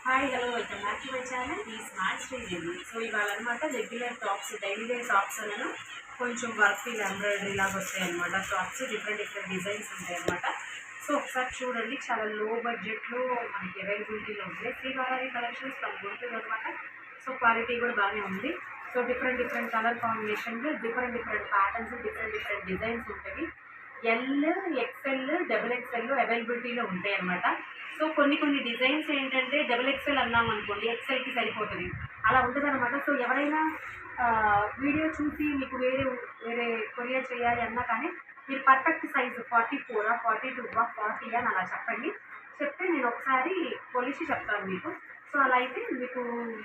Hi hello welcome back to my channel ఈ Smart Street review. So ఇవాళ అనమాట regular tops daily wear tops అను కొంచెం work ఇలా ఎంబ్రాయిడరీ లాగా వస్తాయి అనమాట. టాప్స్ డిఫరెంట్ డిజైన్స్ ఉంటాయి అనమాట. సో ఒకసారి చూడండి, చాలా లో బడ్జెట్లో మనకి అవైలబిలిటీలో ఉంటాయి. శ్రీవారి కలెక్షన్స్ ఫ్రమ్ గుంటూరు అనమాట. సో క్వాలిటీ కూడా బాగానే ఉంది. So different colour combinations, different patterns, different designs ఉంటాయి. ఎల్, ఎక్స్ఎల్, డబుల్ ఎక్స్ఎల్ అవైలబిలిటీలో ఉంటాయి అనమాట. సో కొన్ని డిజైన్స్ ఏంటంటే డబుల్ ఎక్స్ఎల్ అన్నాం అనుకోండి, ఎక్స్ఎల్కి సరిపోతుంది, అలా ఉంటుంది అనమాట. సో ఎవరైనా వీడియో చూసి మీకు వేరే వేరే కొరియర్ చేయాలి అన్నా కానీ మీరు పర్ఫెక్ట్ సైజు 44, 42, 40 అని అలా చెప్పండి. చెప్తే నేను ఒకసారి కొలిచి చెప్తాను మీకు. సో అలా అయితే మీకు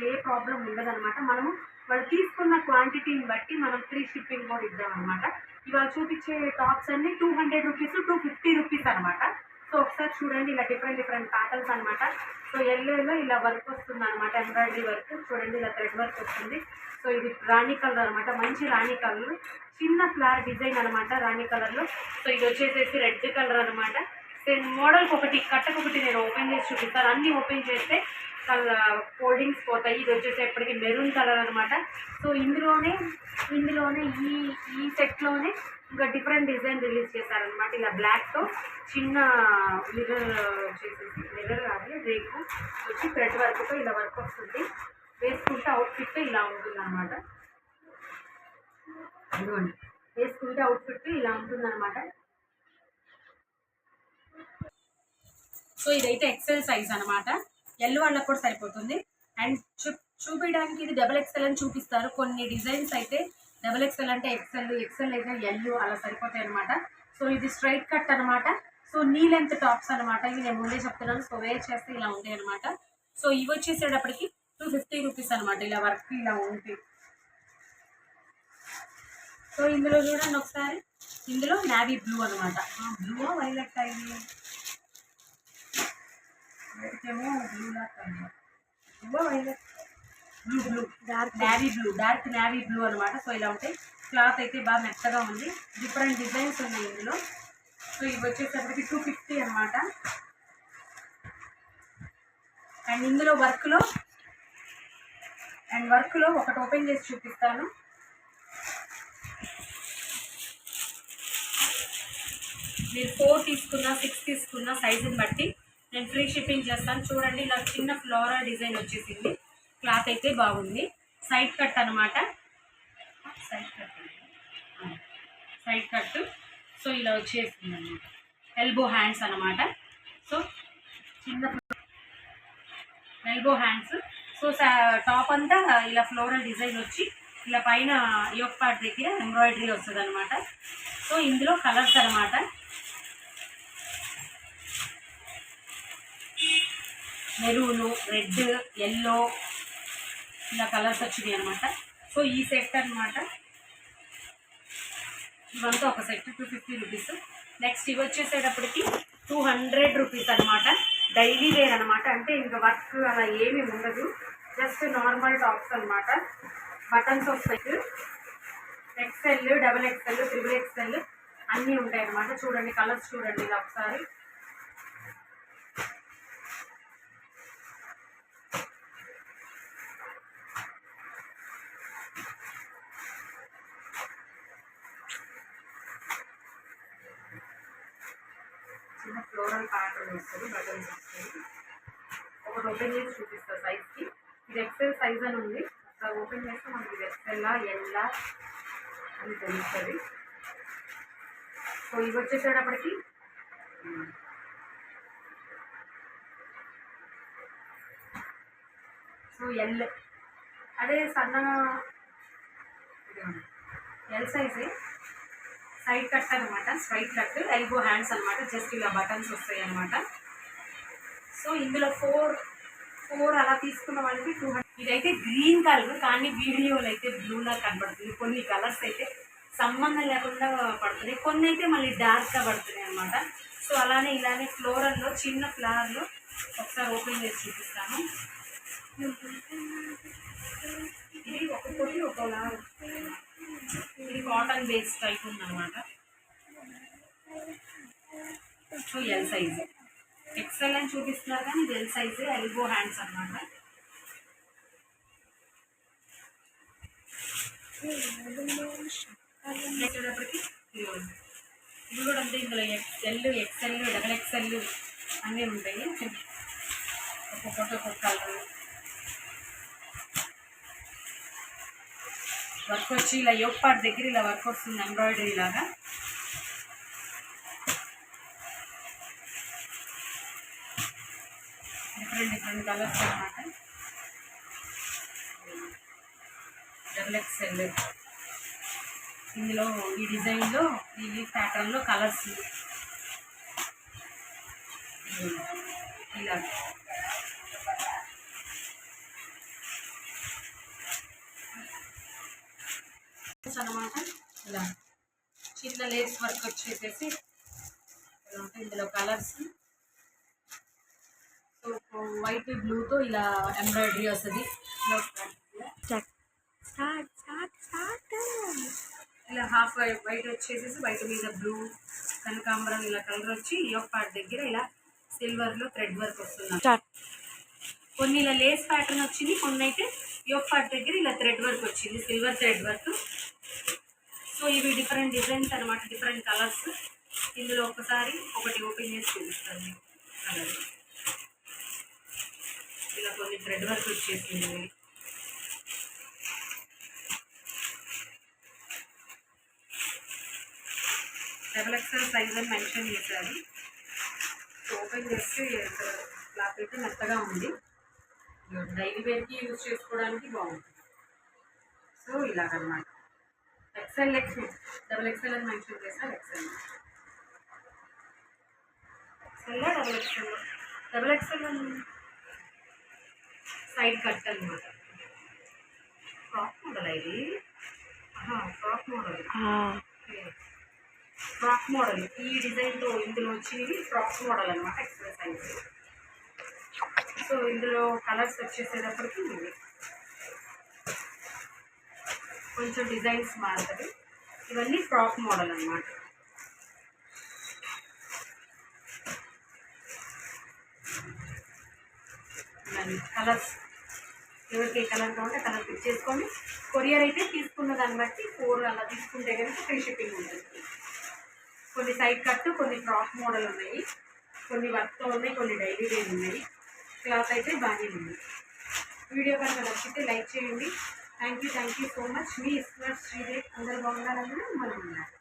ఏ ప్రాబ్లం ఉండదన్నమాట. మనము వాళ్ళు తీసుకున్న క్వాంటిటీని బట్టి మనం ఫ్రీ షిప్పింగ్ కూడా ఇద్దామన్నమాట. ఇవాళ చూపించే టాప్స్ అన్నీ 200 రూపీస్, 250 రూపీస్ అనమాట. సో ఒకసారి చూడండి, ఇలా డిఫరెంట్ ప్యాటర్న్స్ అనమాట. సో ఎల్లోలో ఇలా వర్క్ వస్తుంది అనమాట, ఎంబ్రాయిడరీ వర్క్. చూడండి, ఇలా థ్రెడ్ వర్క్ వస్తుంది. సో ఇది రాణి కలర్ అనమాట, మంచి రాణి కలర్, చిన్న ఫ్లవర్ డిజైన్ అనమాట రాణి కలర్లో. సో ఇది వచ్చేసేసి రెడ్ కలర్ అనమాట. మోడల్కి ఒకటి కట్టకొకటి నేను ఓపెన్ చేసి చూపిస్తాను. అన్నీ ఓపెన్ చేస్తే ఫోల్డింగ్స్ పోతాయి. ఇది వచ్చేసేపటికి మెరూన్ కలర్ అనమాట. సో ఇందులోనే ఈ ఈ సెట్లోనే ఇంకా డిఫరెంట్ డిజైన్ రిలీజ్ చేశారనమాట. ఇలా బ్లాక్తో చిన్న మిర్రర్ వచ్చేసేసి, మిర్రర్ కాదు రేకు వచ్చి థ్రెడ్ వర్క్తో ఇలా వర్క్ వస్తుంది. వేసుకుంటే అవుట్ఫిట్ ఇలా ఉంటుంది అనమాట. ఇదిగోండి, వేసుకుంటే అవుట్ఫిట్ ఇలా ఉంటుందన్నమాట. సో ఇదైతే ఎక్సెల్ సైజ్ అనమాట. ఎల్ వాళ్ళకు కూడా సరిపోతుంది. అండ్ చూపించడానికి ఇది డబల్ ఎక్సెల్ అని చూపిస్తారు. కొన్ని డిజైన్స్ అయితే డబల్ ఎక్సెల్ అంటే ఎక్సెల్ అయితే ఎల్ అలా సరిపోతాయి అనమాట. సో ఇది స్ట్రైట్ కట్ అనమాట. సో నీ లెంత్ టాప్స్ అనమాట. ఇవి నేను ముందే చెప్తున్నాను. సో వేర్ చేస్తే ఇలా ఉంటాయి అనమాట. సో ఇవి వచ్చేసేటప్పటికి 250 రూపీస్ అనమాట. ఇలా వర్క్ ఇలా ఉంటాయి. సో ఇందులో చూడండి ఒకసారి, ఇందులో నావీ బ్లూ అనమాట. బ్లూ వైలెట్ అయింది, ఏమో blue violet, blue dark navy blue అనమాట. సో ఇలా ఉంటాయి. క్లాత్ అయితే బాగా మెత్తగా ఉంది. డిఫరెంట్ డిజైన్స్ ఉన్నాయి ఇందులో. సో ఇవి వచ్చేసరికి 250 అనమాట. అండ్ ఇందులో వర్క్లో ఒకటి ఓపెన్ చేసి చూపిస్తాను. మీరు 4 తీసుకున్నా 6 తీసుకున్నా సైజుని బట్టి నేను ఫ్రీ షిప్పింగ్ చేస్తాను. చూడండి, ఇలా చిన్న ఫ్లోరల్ డిజైన్ వచ్చేసింది. క్లాత్ అయితే బాగుంది. సైడ్ కట్ అనమాట. Side cut. సో ఇలా వచ్చేసింది అనమాట. ఎల్బో హ్యాండ్స్ అనమాట. సో చిన్న ఎల్బో హ్యాండ్స్. సో టాప్ అంతా ఇలా ఫ్లోరల్ డిజైన్ వచ్చి ఇలా పైన యోక్ పార్ట్ దగ్గర ఎంబ్రాయిడరీ వస్తుంది అనమాట. సో ఇందులో కలర్స్ అనమాట. మెరూను, రెడ్, ఎల్లో ఇలా కలర్స్ వచ్చినాయి అనమాట. సో ఈ సెట్ అనమాట. ఇవంతా ఒక సెట్ 250 రూపీస్. నెక్స్ట్ ఇవి వచ్చేసేటప్పటికి 200 రూపీస్ అనమాట. డైలీ వేర్ అనమాట. అంటే ఇంకా వర్క్ అలా ఏమీ ఉండదు, జస్ట్ నార్మల్ టాప్స్ అనమాట. బటన్స్ వస్తాయి. XL, double XL, triple XL అన్నీ ఉంటాయి అనమాట. చూడండి కలర్స్ చూడండి ఇలా ఒకసారి. చిన్న ఫ్లోరల్ ప్యాటర్న్ వస్తుంది, బటన్స్ వస్తాయి. ఒకటి ఓపెన్ చేసి చూపిస్తారు సైజ్కి. ఇది ఎక్సెల్ సైజ్ అని ఉంది. ఒకసారి ఓపెన్ చేస్తే మనకి ఇది ఎక్సెల్లా ఎల్లా అని తెలుస్తుంది. సో ఇవి వచ్చేసేటప్పటికి సో ఎల్, అదే సన్నగా ఎల్ సైజే. సైడ్ కట్ అనమాట, స్ట్రైట్ కట్, ఎల్బో హ్యాండ్స్ అనమాట. జస్ట్ ఇలా బటన్స్ వస్తాయి అనమాట. సో ఇందులో 4 అలా తీసుకున్న వాళ్ళకి 200. ఇదైతే గ్రీన్ కలర్, కానీ వీడియోలో అయితే బ్లూలా కనబడుతుంది. కొన్ని కలర్స్ అయితే సంబంధం లేకుండా పడుతున్నాయి, కొన్ని అయితే మళ్ళీ డార్క్గా పడుతున్నాయి అనమాట. సో అలానే ఇలానే ఫ్లోరల్లో చిన్న ఫ్లవర్లో ఒకసారి ఓపెన్ చేసి చూపిస్తాను. ఇది ఒక్కొక్కటి ఒకలా. ఇది కాటన్ బేస్ టైప్ ఉందన్నమాట. So L size. ఎక్సెల్ అని చూపిస్తున్నారు కానీ ఇది ఎల్ సైజ్ ఎల్బో హ్యాండ్స్ అనమాట. వచ్చేటప్పటికి ఇది కూడా అంతే, ఇందులో ఎక్సెల్ డబల్ ఎక్సెల్ అన్నీ ఉంటాయి. ఒక్కొక్కటి ఒక్కొక్క కలర్. వర్క్ వచ్చి ఇలా యోక్ పార్ట్ దగ్గర ఇలా వర్క్ వస్తుంది ఎంబ్రాయిడరీ లాగా. డిఫరెంట్ కలర్స్ అన్నమాట. డబుల్ ఎక్సెల్ ఇందులో ఈ డిజైన్లో ఈ ప్యాటర్న్లో కలర్స్ ఇలా అనమాట. ఇలా చిన్న లేస్ వర్క్ వచ్చేసేసి ఇలా ఉంటాయి. ఇందులో కలర్స్ వైట్ బ్లూతో ఇలా ఎంబ్రాయిడరీ వస్తుంది. ఇలా హాఫ్ వైట్ వచ్చేసేసి వైట్ మీద బ్లూ కనకాంబరం ఇలా కలర్ వచ్చి యోక్ పార్ట్ దగ్గర ఇలా సిల్వర్లో థ్రెడ్ వర్క్ వస్తుంది. కొన్ని ఇలా లేస్ ప్యాటర్న్ వచ్చింది, కొన్ని అయితే యోక్ పార్ట్ దగ్గర ఇలా థ్రెడ్ వర్క్ వచ్చింది, సిల్వర్ థ్రెడ్ వర్క్. సో ఇవి డిఫరెంట్ డిజైన్స్ అనమాట, డిఫరెంట్ కలర్స్. ఇందులో ఒకసారి ఒకటి ఓపెన్ చేసి చూపిస్తాను కలర్. ఇలా కొన్ని థ్రెడ్ వర్క్ వచ్చేసింది. డబల్ ఎక్సెల్ సైజ్ అని మెన్షన్ చేశారు. ఓపెన్ చేస్తే క్లాత్ అయితే మెత్తగా ఉంది, డైలీ వేర్కి యూజ్ చేసుకోవడానికి బాగుంటుంది. సో ఇలాగనమాట. ఎక్సెల్ డబల్ ఎక్సెల్ అని మెన్షన్ చేశారు. ఎక్సెల్లో డబల్ ఎక్సెల్ సైడ్ కట్ అనమాట. ఫ్రాక్ మోడల్ ఇది. ఫ్రాక్ మోడల్ ఈ డిజైన్తో ఇందులో వచ్చేది ఫ్రాక్ మోడల్ అనమాట. XL size. సో ఇందులో కలర్స్ వచ్చేసేటప్పటికి కొంచెం డిజైన్స్ మారుతుంది. ఇవన్నీ ఫ్రాక్ మోడల్ అనమాట. ఇవన్నీ కలర్స్ ఎవరికి ఏ కలర్ కావాలంటే కలర్ పిక్ చేసుకొని కొరియర్ అయితే తీసుకున్న దాన్ని బట్టి 4 అలా తీసుకుంటే కనుక ఫ్రీ షిప్పింగ్ ఉంటుంది. కొన్ని సైడ్ కట్, కొన్ని ఫ్రాక్ మోడల్ ఉన్నాయి, కొన్ని వర్క్తో ఉన్నాయి, కొన్ని డైలీ వేర్ ఉన్నాయి. క్లాత్ అయితే బాగానే ఉంది. వీడియో కనుక నచ్చితే లైక్ చేయండి. Thank you so much. Me smart Sridevi. అందరూ బాగుండాలని మనం ఉన్నారు.